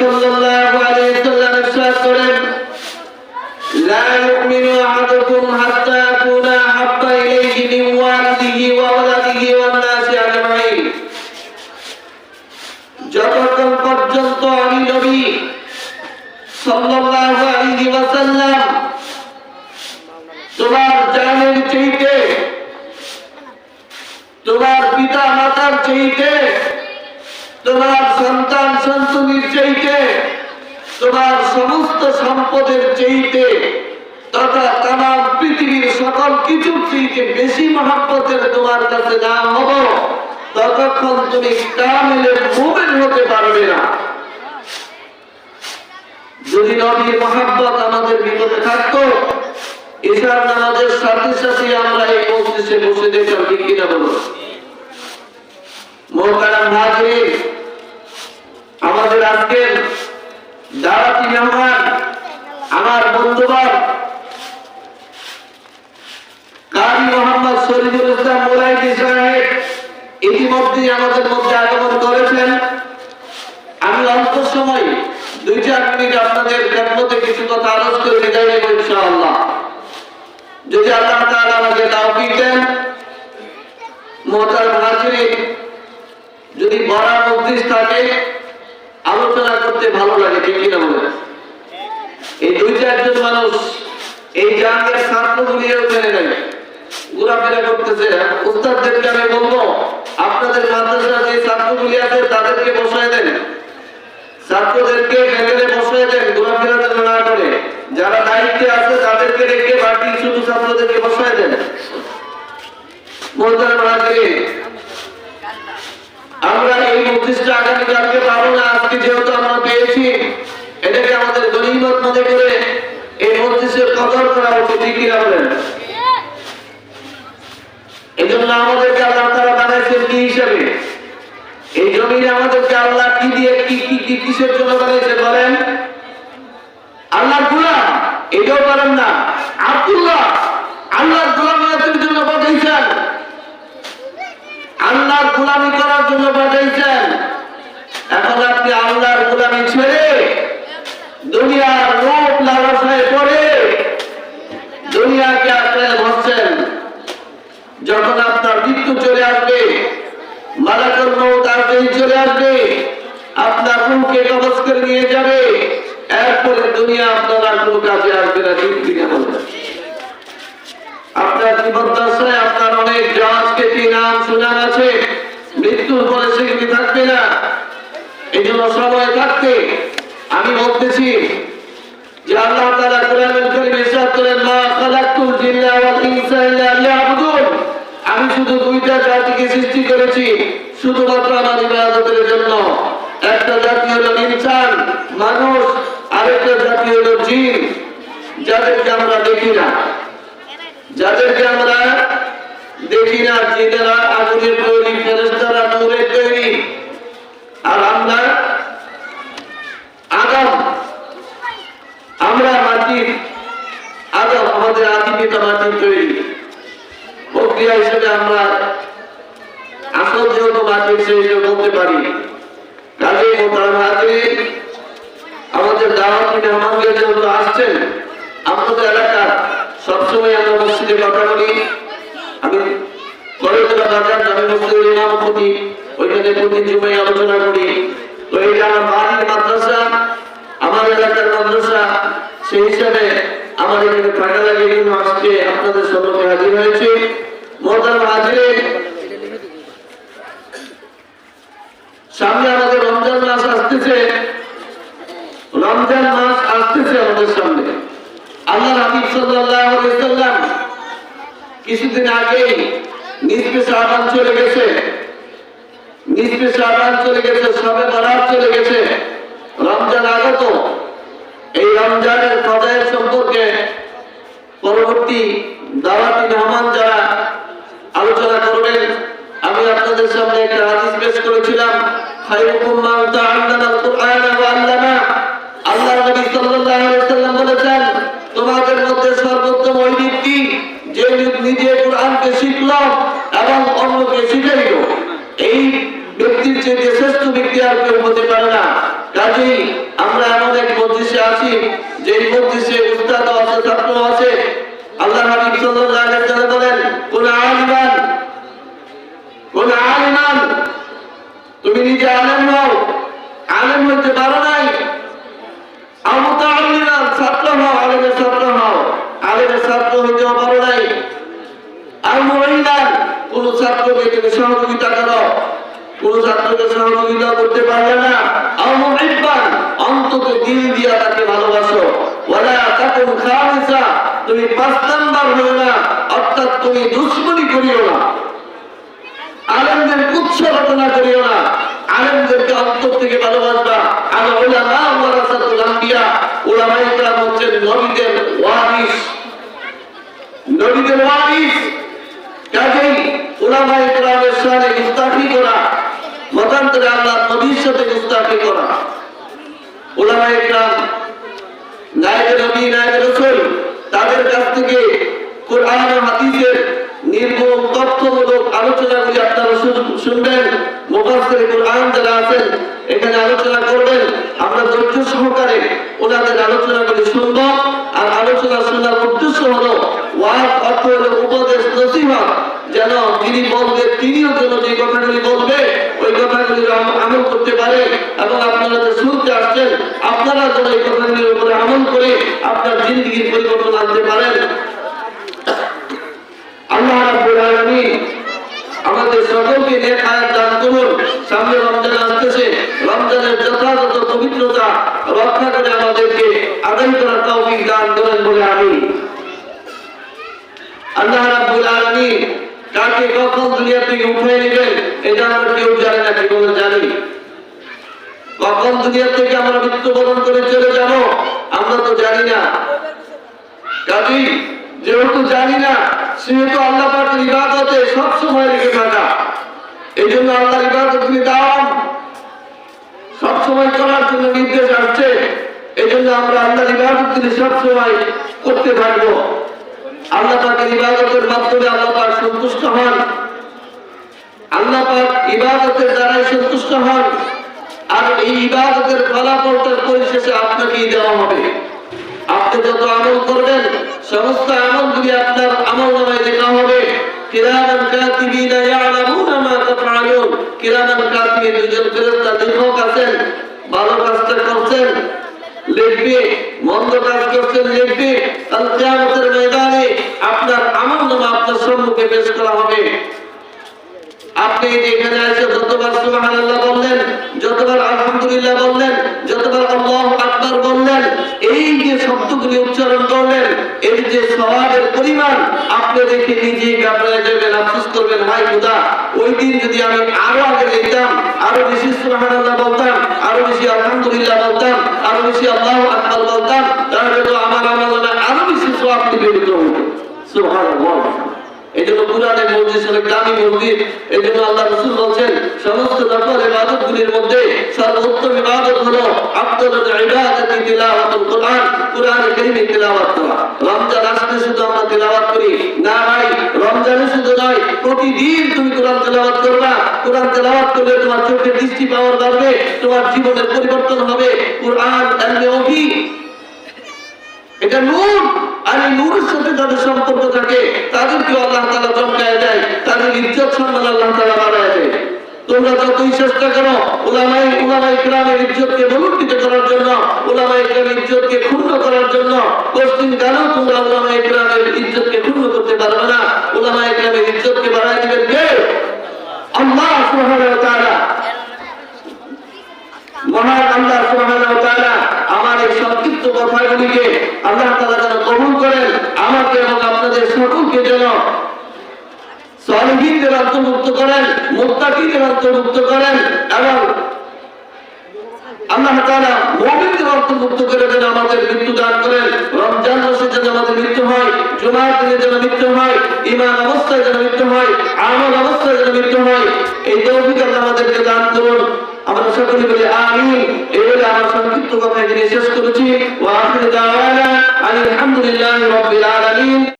সাল্লাল্লাহু আলাইহি ওয়াসাল্লাম ইরশাদ করেন, লা ইউমিনু আহাদুকুম হাত্তা আকুনা হাব্বা ইলাইহি মিন ওয়ালিদিহি ওয়া ওয়ালাদিহি ওয়ান নাসি আজমাইন। যতক্ষণ পর্যন্ত আমি নবী সাল্লাল্লাহু আলাইহি ওয়াসাল্লাম তোমার জানের চাইতে, তোমার পিতা মাতার চাইতে, তোমার সন্তান সন্ততির চাইতে, তোমার সমস্ত সম্পদের চাইতে তথা তামাম পৃথিবীর সকল কিছুর চাইতে বেশি মহব্বতের তোমার কাছে না হব, ততক্ষণ তুমি কামিলের মুমিন হতে পারবে না। যদি নবীর মহব্বত আমাদের ভিতরে থাকতো, ঈশার নামাজের সাথে সাথে আমরা এই মজলিসে বসে যেতাম, ঠিক কিনা বলো? মুহতারাম হাজির, আমাদের আজকের দাওয়াতি মেহমান আমার বন্ধুবর কারি মোহাম্মদ শরীফুল ইসলাম মুরাইদি সাহেব ইতিমধ্যে আমাদের মধ্যে আগমন করেছেন। আমি অল্প সময় 2-4 মিনিট আপনাদের খেদমতে কিছু কথা আলোচনা করে বিদায় নেব ইনশাআল্লাহ, যদি আল্লাহ তাআলা আমাকে তৌফিক দেন। মুহতারাম হাজির, যদি বড় মজলিস থাকে আলোচনা করতে ভালো লাগে, ঠিক কিনা বলেন? এই 2-4 জন মানুষ এই জাঙ্গের ছাত্রগুলিও জেনে নেয়, ঘোরাফেরা করতেছে। উস্তাদদেরকে আমি বলবো, আপনাদের মাদ্রাসার যে ছাত্রগুলি আছে তাদেরকে বসায় দেন, ছাত্রদেরকে মেলে বসায় দেন, ঘোরাফেরা যেন না করে। যারা দায়িত্বে আছে তাদেরকে রেখে বাকি শুধু ছাত্রদেরকে বসায় দেন। মুহতারাম হাজির, আমরা এই মজলিসটা আগামীকালকে পাবো না, আজকে যেহেতু আমরা পেয়েছি, এটাকে আমাদের গনিমত মনে করে এই মজলিসের কদর করা উচিত, ঠিক কিনা বলেন? এই জন্য আমাদেরকে আল্লাহ তাআলা বানাইছেন কি হিসাবে? এই জমিনে আমাদেরকে আল্লাহ কি দিয়ে কি কিসের জন্য বানাইছেন বলেন? আল্লাহর গোলাম, এটাও পারেন না। আব্দুল্লাহ আল্লাহর গোলামের জন্য পাঠাইছেন, আল্লাহর গোলামি করার জন্য পাঠাইছেন। এখন আপনি আল্লাহর গোলামি ছেড়ে দুনিয়ার লোভ লালসায় পড়ে দুনিয়াকে আঁকড়ে ধরছেন। যখন আপনার মৃত্যু চলে আসবে, মালাকুল মউত আসবেই চলে আসবে, আপনার রূহকে কবজ করে নিয়ে যাবে, এরপরে দুনিয়া আপনার কোনো কাজে আসবে না, ঠিক কিনা বলেন? আপনার জীবদ্দশায় আপনার অনেক জাহাজ খ্যাতি নাম সুনাম আছে, মৃত্যুর পরে সেগুলি থাকবে না। এই জন্য সময় থাকতে আমি বলতেছি যে আল্লাহ তাআলা কোরআনুল কারীমে ইরশাদ করেন, মা খালাকতুল জিন্না ওয়াল ইনসা ইল্লা লিয়াবুদুন। আমি শুধু 2টা জাতিকে সৃষ্টি করেছি শুধুমাত্র আমার ইবাদতের জন্য। একটা জাতি হলো ইনসান, মানুষ, আরেকটা জাতি হলো জিন, যাদেরকে আমরা দেখি না, যাদেরকে আমরা দেখি না। জিনেরা আগুনের তৈরি, ফেরেশতারা নূরের তৈরি, আর আমরা আদম, আমরা মাটির। আদম আমাদের আদি পিতা মাটির তৈরি। প্রক্রিয়া হিসেবে আমরা আসল যেহেতু মাটির, সেই হিসেবে বলতে পারি। কাজে মুহতারাম হাজির, আমাদের দাওয়াতি মেহমানরা যেহেতু আসছেন, আমাদের এলাকার সবসময় আমরা মসজিদে কথা বলি। আমি কলেজের বাজার জামে মসজিদের ইমামতি, ওইখানে প্রতি জুমায় আলোচনা করি। তো এটা আমার বাড়ির মাদ্রাসা, আমার এলাকার মাদ্রাসা, সেই হিসাবে আমার এখানে থাকা লাগে। কিন্তু আজকে আপনাদের সম্মুখে হাজির হয়েছি। মুহতারাম হাজির, সামনে আমাদের রমজান মাস আসতেছে, রমজান মাস আসতেছে আমাদের সামনে। আল্লাহর হাবিব সাল্লাল্লাহু আলাইহি ওয়াসাল্লাম কিছুদিন আগেই নিসফে শাবান চলে গেছে, নিসফে শাবান চলে গেছে, শবে বরাত চলে গেছে, রমজান আগত। এই রমজানের ফজিলত সম্পর্কে পরবর্তী দাওয়াতি মেহমান যারা আলোচনা করবেন, আমি আপনাদের সামনে একটা হাদিস পেশ করেছিলাম, খায়রুকুম মান তাআল্লামাল কুরআনা ওয়া আল্লামা। আল্লাহর নবী সাল্লাল্লাহু আলাইহি ওয়াসাল্লাম বলেছেন, তোমাদের মধ্যে সর্বোত্তম ওই ব্যক্তি যে নিজে কুরআনকে শিখলো এবং অন্যকে শিখাইলো। এই ব্যক্তির চেয়ে শ্রেষ্ঠ ব্যক্তি আর কেউ হতে পারে না। কারণ কাজেই আমরা এমন এক মজলিসে আছি যে মজলিসে উস্তাদ আছে, ছাত্র আছে। আল্লাহ হাবিব সাল্লাল্লাহু আলাইহি ওয়াসাল্লাম বলেন, কোন আলিমান, তুমি নিজে আলেম হও, আলেম হইতে পারো নাই, আমুতাআল্লিমান, ছাত্র হও, আলেমের ছাত্র হও, আলেমের ছাত্র হইতে পারো নাই, আর মুঈনান, কোন ছাত্রকে তুমি সহযোগিতা করো, কোন ছাত্রকে সহযোগিতা করতে পারবে না, আর মুহিব্বান, অন্তত দিল দিয়া তাকে ভালোবাসো, ওয়ালা তাকুন খামিসা, তুমি 5 নাম্বার হও না, অর্থাৎ তুমি দুশমনি করিও না, আলেমদের তুচ্ছ ঘটনা করিও না, আলেমদেরকে অন্তর থেকে ভালোবাসবা। আর উলামা ওয়ারাসাতুল আম্বিয়া, উলামায়ে কেরাম হচ্ছেন নবীদের ওয়ারিস, নবীদের ওয়ারিস। কাজেই উলামায়ে কেরামের সাথে গুস্তাখি করা, মতান্তরে আল্লাহর নবীর সাথে গুস্তাখি করা। উলামায়ে কেরাম নায়েবে নবী, নায়েবে রাসূল, তাদের কাছ থেকে কোরআন ও হাদিসের নির্ভুল তথ্যমূলক আলোচনাগুলি আপনারা শুনবেন। মুফাসসিরে কোরআন যারা আছেন এখানে আলোচনা করবেন, আমরা ধৈর্য সহকারে ওনাদের আলোচনাগুলি শুনব। আর আলোচনা শোনার উদ্দেশ্য হলো ওয়াজ অর্থ হলো উপদেশ, নসিহত, যেন যিনি বলবে তিনিও যেন যে কথাগুলি বলবে ওই কথাগুলি আমল করতে পারে, এবং আপনারা যে শুনতে আসছেন আপনারা যেন এই কথাগুলির উপরে আমল করে আপনার জিন্দেগির পরিবর্তন আনতে পারেন। আল্লাহ রাব্বুল আলামিন আমাদের সকলকে নেক হায়াত দান করুন। সামনে রমজান আসতেছে, রমজানের যথাযথ পবিত্রতা রক্ষা করে আমাদেরকে আদায় করার তৌফিক দান করেন বলে আমিন। আল্লাহ রাব্বুল আলামিন কাকে কখন দুনিয়া থেকে উঠিয়ে নেবেন এটা আমরা কেউ জানি না, কি বলে জানি? কখন দুনিয়া থেকে আমরা মৃত্যুবরণ করে চলে যাব আমরা তো জানি না। কাজেই যেহেতু জানি না, সেহেতু আল্লাহ পাকের ইবাদতে সব সময় লেগে থাকা, এই জন্য আল্লাহর ইবাদতকে দাওয়াম সব সময় করার জন্য নির্দেশ আসছে। এই জন্য আমরা আল্লাহর ইবাদতকে সব সময় করতে থাকবো। আল্লাহ পাকের ইবাদতের মাধ্যমে আল্লাহ পাক সন্তুষ্ট হন, আল্লাহ পাক ইবাদতের দ্বারাই সন্তুষ্ট হন। আর এই ইবাদতের ফলাফলটা পরিশেষে আপনাকেই দেওয়া হবে। আপনি যত আমল করবেন সমস্ত আমলগুলি আপনার আমলনামায় লেখা হবে। কিরামান কাতিবিনা ইয়ালামুনা মা তাফআলুন, কিরামান কাতিবিন দুজন ফেরেশতা লেখক আছেন, ভালো কাজটা করছেন লিখবে, মন্দ কাজ করছেন লিখবে। কাল কিয়ামতের ময়দানে আপনার আমলনামা আপনার সম্মুখে পেশ করা হবে। আপনি এখানে এসে যতবার সুবহানাল্লাহ বললেন, যতবার আলহামদুলিল্লাহ বললেন, যতবার আল্লাহু আকবার বললেন, এই যে শব্দগুলি উচ্চারণ করলেন, এর যে সওয়াবের পরিমাণ আপনি দেখে নিজেই ঘাবড়ে যাবেন, আফসোস করবেন, হায় খোদা, ওই দিন যদি আমি আরো আগে যেতাম, আরো বেশি সুবহানাল্লাহ বলতাম, আরো বেশি আলহামদুলিল্লাহ বলতাম, আরো বেশি আল্লাহু আকবার বলতাম, তাহলে তো আমার আমলে আরো বেশি সওয়াব নিবেদিত হতো। সুবহানাল্লাহ। এই জন্য কুরআনের মজলিস অনেক দামি মজলিস। এই জন্য আল্লাহ রাসূল বলেন সমস্ত নফল ইবাদতগুলির মধ্যে সর্বোত্তম ইবাদত হলো আফদালুল ইবাদাতি তিলাওয়াতুল কুরআন, কুরআনের কারীমের তিলাওয়াত করা। রমজান আসলে শুধু আমরা তিলাওয়াত করি না ভাই, রমজানে শুধু নয়, প্রতিদিন তুমি কুরআন তিলাওয়াত করবা। কুরআন তিলাওয়াত করলে তোমার চোখের দৃষ্টি পাওয়ার বাড়বে, তোমার জীবনের পরিবর্তন হবে। কুরআন এমনি ওহী, এটা নূর, আর এই নূরের সাথে যাদের সম্পর্ক থাকে তাদেরকে আল্লাহ তাআলা চমকায় দেয়, তাদের ইজ্জত সম্মান আল্লাহ তাআলা বাড়ায় দেয়। তোমরা যতই চেষ্টা করো উলামায়ে কেরামের ইজ্জতকে বলুণ্ঠিত করার জন্য, উলামায়ে কেরামের ইজ্জতকে ক্ষুণ্ণ করার জন্য, পশ্চিম গানেও তোমরা উলামায়ে কেরামের ইজ্জতকে ক্ষুণ্ণ করতে পারবে না। উলামায়ে কেরামের ইজ্জতকে বাড়ায় দিবেন কে? আল্লাহ সুবহানাহু ওয়া তাআলা। মহান আল্লাহ সুবহানাহু ওয়া তাআলা আমার এই সংক্ষিপ্ত কথাগুলিকে আল্লাহ তাআলা যেন কবুল করেন, আমাকে এবং আপনাদের সকলকে যেন সালিহিনদের অন্তর্ভুক্ত করেন, মুত্তাকিদের অন্তর্ভুক্ত করেন, এবং আল্লাহ তাআলা মুমিনদের অন্তর্ভুক্ত করে যেন আমাদের মৃত্যু দান করেন। রমজান মাসে যেন আমাদের মৃত্যু হয়, জুমার দিনে যেন মৃত্যু হয়, ঈমান অবস্থায় যেন মৃত্যু হয়, আমল অবস্থায় যেন মৃত্যু হয়, এই তৌফিক আল্লাহ আমাদেরকে দান করুন। আমরা সকলে বলি আমিন। এই বলে আমার সংক্ষিপ্ত কথা এখানে শেষ করেছি। ওয়া আখিরু দাওয়ানা আলহামদুলিল্লাহি রাব্বিল আলামিন।